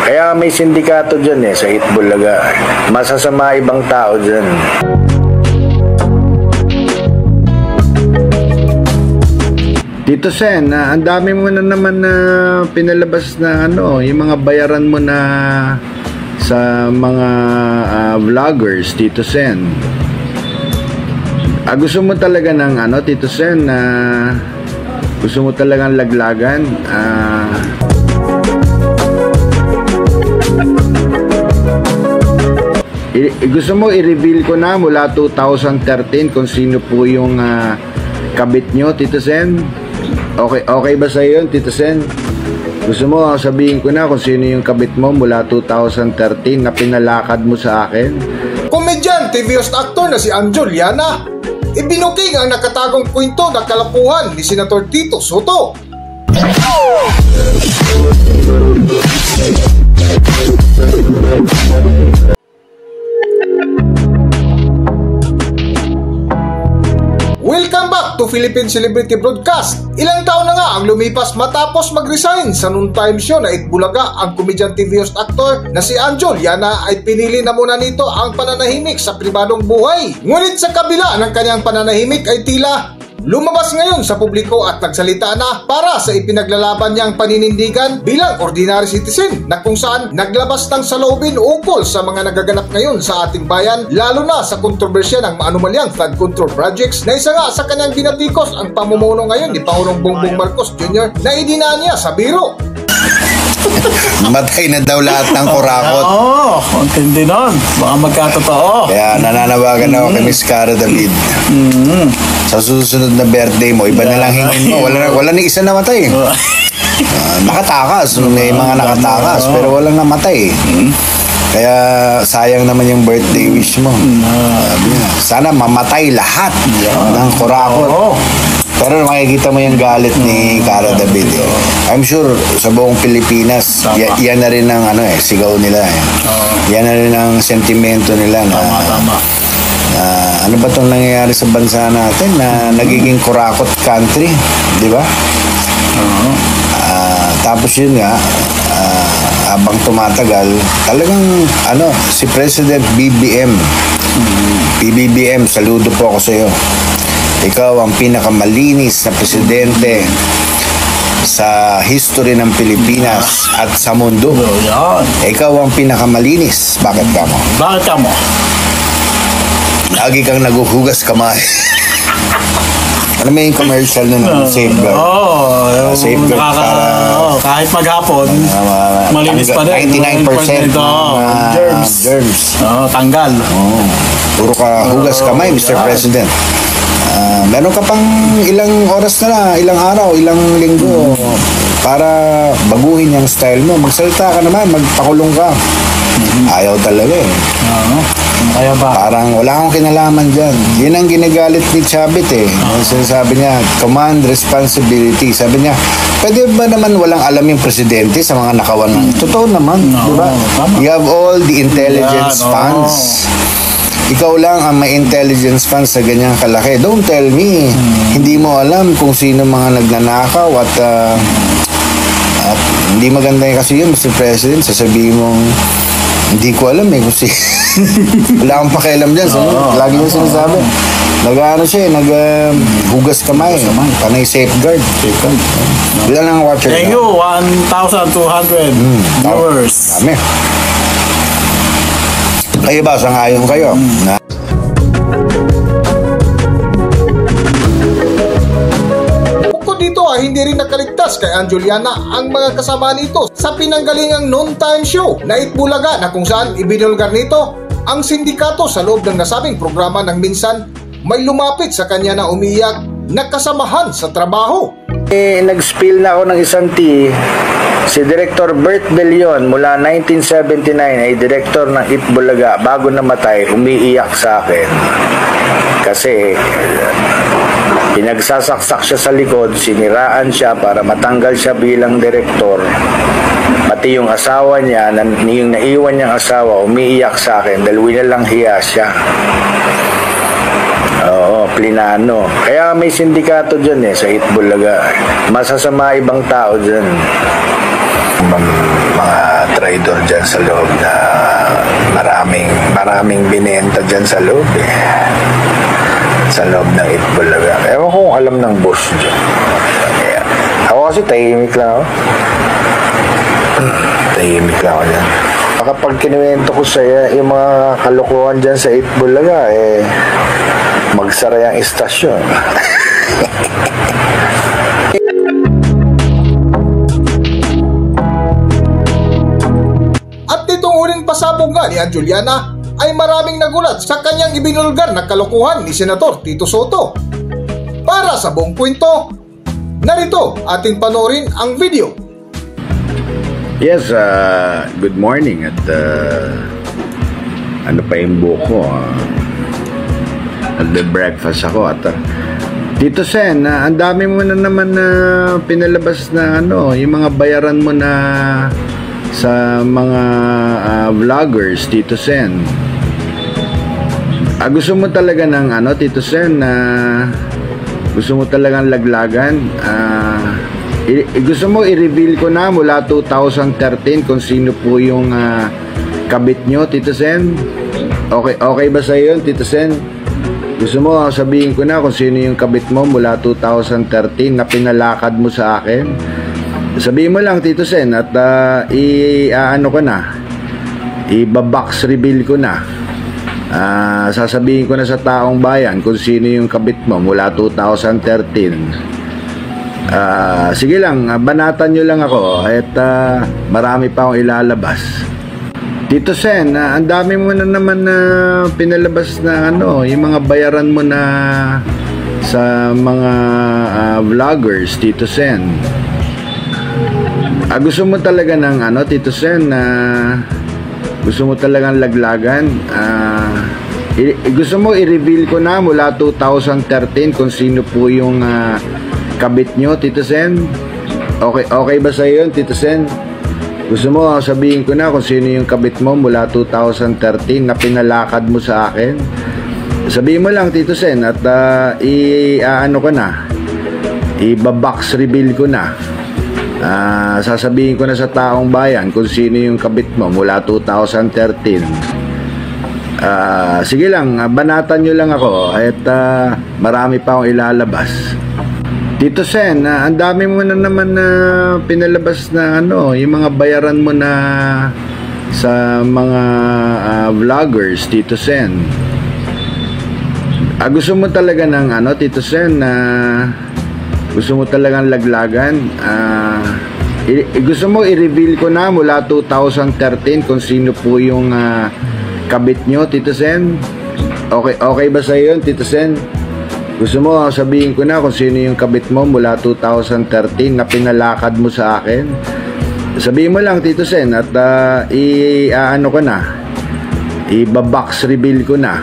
Kaya may sindikato dyan sa Itbulaga. Masasama ibang tao dyan. Tito Sen, ang dami mo na naman na pinalabas na yung mga bayaran mo na sa mga vloggers, Tito Sen. Gusto mo talaga ng Tito Sen, gusto mo talagang laglagan? Gusto mo i-reveal ko na mula 2013 kung sino po yung kabit nyo, Tito Sen? Okay ba sa iyo, Tito Sen? Gusto mo sabihin ko na kung sino yung kabit mo mula 2013 na pinalakad mo sa akin? Komedyante TV host actor na si Anjol Llana, ibinuking ang nakatagong kwento na kalapuhan ni Senator Tito Soto. Welcome back to Philippine Celebrity Broadcast. Ilang taon na nga ang lumipas matapos mag-resign sa noontime show na Itbulaga. Ang komedyan TV host actor na si Anjol Llana ay pinili na muna nito ang pananahimik sa pribadong buhay. Ngunit sa kabila ng kanyang pananahimik ay tila lumabas ngayon sa publiko at nagsalita na para sa ipinaglalaban niyang paninindigan bilang ordinary citizen, na kung saan naglabas ng saloobin ukol sa mga nagaganap ngayon sa ating bayan, lalo na sa kontrobersya ng maanumalyang flood control projects na isa nga sa kanyang binatikos ang pamumuno ngayon ni Pangulong Bongbong Marcos Jr. na idina niya sa biro. Matay na daw lahat ng kurakot. Ang tindi nun. Baka magkatotoo. Kaya nananawagan ako kay Miss Cara David. Sa susunod na birthday mo, iba na lang hingin mo. Wala ni isa namatay. Nakatakas. May mga nakatakas. Pero walang namatay. Kaya sayang naman yung birthday wish mo. Sana mamatay lahat ng kurakot. Pero makikita mo yung galit ni Cara David. I'm sure sa buong Pilipinas, yan na rin ang sigaw nila. Yan na rin ang sentimento nila na ano ba itong nangyayari sa bansa natin na nagiging kurakot country, di ba? Tapos yun nga, habang tumatagal, talagang si President PBBM, saludo po ako sa iyo. Ikaw ang pinakamalinis na presidente sa history ng Pilipinas at sa mundo. Ikaw ang pinakamalinis. Bakit ka mo? Bakit ka mo? Lagi kang naguhugas kamay. Ano may yung commercial nun? Safeguard. Safeguard para kahit maghapon, malinis pa din. 99% germs. Tanggal. Puro ka hugas kamay, Mr. President. Meron ka pang ilang oras na, ilang araw, ilang linggo para baguhin yung style mo. Magsalita ka naman, magpakulong ka. Ayaw talaga Kaya ba? Parang wala akong kinalaman dyan. Yun ang ginagalit ni Chavit Sinasabi niya, command responsibility. Sabi niya, pwede ba naman walang alam yung presidente sa mga nakawan? Totoo naman, di ba? You have all the intelligence funds. Ikaw lang ang may intelligence funds sa ganyang kalaki. Don't tell me, hindi mo alam kung sino mga nagnanakaw at hindi maganda kasi yun, Mr. President. Sasabihin mong, hindi ko alam kung si... Wala akong pakialam dyan. Lagi niya sinasabi. Nag-hugas kamay. Panay safeguard. Ilan ang watcher? Thank you, 1,200 viewers. Dami. Kayo ba, sangayon kayo? Bukod dito hindi rin nakaligtas kay Anjol Llana ang mga kasama nito sa pinanggalingang noontime show na Itbulaga, na kung saan ibinulgar nito ang sindikato sa loob ng nasabing programa nang minsan may lumapit sa kanya na umiyak na kasamahan sa trabaho. Nag-spill na ako ng isang tea. Si Director Bert Belion mula 1979 ay director ng Itbulaga. Bago namatay, umiiyak sa akin. Kasi pinagsasaksak siya sa likod, siniraan siya para matanggal siya bilang direktor. Pati yung asawa niya, yung naiwan niyang asawa, umiiyak sa akin dahil winalang hiya siya. Oo, plinano. Kaya may sindikato dyan sa Itbulaga. Masasama ibang tao dyan. Mga trader dyan sa loob na maraming binenta dyan sa loob sa loob ng Itbulaga. Ewan ko kung alam ng boss dyan. Ako kasi tahimik lang ako. Tahimik lang ako dyan. Kapag kinuwento ko sa'yo yung mga kalokohan dyan sa Itbulaga, magsara yung istasyon. At nitong huling pasabog nga ni Ann Juliana ay maraming nagulat sa kanyang ibinulgar na kalokohan ni Senator Tito Soto. Para sa buong kwento, narito ating panoorin ang video. Yes, good morning at ano pa yung buhok ko? Nagbe-breakfast ako at Tito Sen, ang dami mo na naman na pinalabas na yung mga bayaran mo na sa mga vloggers, Tito Sen. Gusto mo talaga ng Tito Sen, gusto mo talagang laglagan? Gusto mo i-reveal ko na mula 2013 kung sino po yung kabit nyo, Tito Sen? Okay ba sa iyo yun, Tito Sen? Gusto mo sabihin ko na kung sino yung kabit mo mula 2013 na pinalakad mo sa akin? Sabihin mo lang, Tito Sen, at ko na, i-box reveal ko na. Sasabihin ko na sa taong bayan kung sino yung kabit mo mula 2013. Sige lang, banatan nyo lang ako at marami pa akong ilalabas. Tito Sen, ang dami mo na naman na pinalabas na yung mga bayaran mo na sa mga vloggers, Tito Sen. Gusto mo talaga ng Tito Sen, gusto mo talagang laglagan? Gusto mo i-reveal ko na mula 2013 kung sino po yung kabit nyo, Tito Sen? Okay ba sa iyo yun, Tito Sen? Gusto mo sabihin ko na kung sino yung kabit mo mula 2013 na pinalakad mo sa akin? Sabihin mo lang, Tito Sen, at ko na, i-box reveal ko na. Sasabihin ko na sa taong bayan kung sino yung kabit mo mula 2013. Sige lang, banatan nyo lang ako at marami pa akong ilalabas. Tito Sen, ang dami mo na naman na pinalabas na yung mga bayaran mo na sa mga vloggers, Tito Sen. Gusto mo talaga ng Tito Sen, gusto mo talagang laglagan? Gusto mo i-reveal ko na mula 2013 kung sino po yung kabit nyo, Tito Sen? Okay ba sa iyo yun, Tito Sen? Gusto mo sabihin ko na kung sino yung kabit mo mula 2013 na pinalakad mo sa akin? Sabihin mo lang, Tito Sen, at ko na, i-box reveal ko na.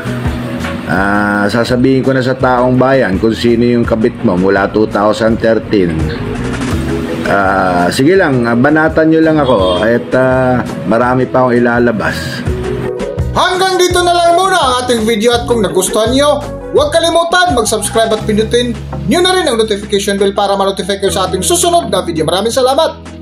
Sasabihin ko na sa taong bayan kung sino yung kabit mo mula 2013. Sige lang, banatan nyo lang ako at marami pa akong ilalabas. Hanggang dito na lang muna ang ating video at kung nagustuhan nyo, huwag kalimutan mag-subscribe at pindutin nyo na rin ang notification bell para ma-notify kayo sa ating susunod na video. Maraming salamat!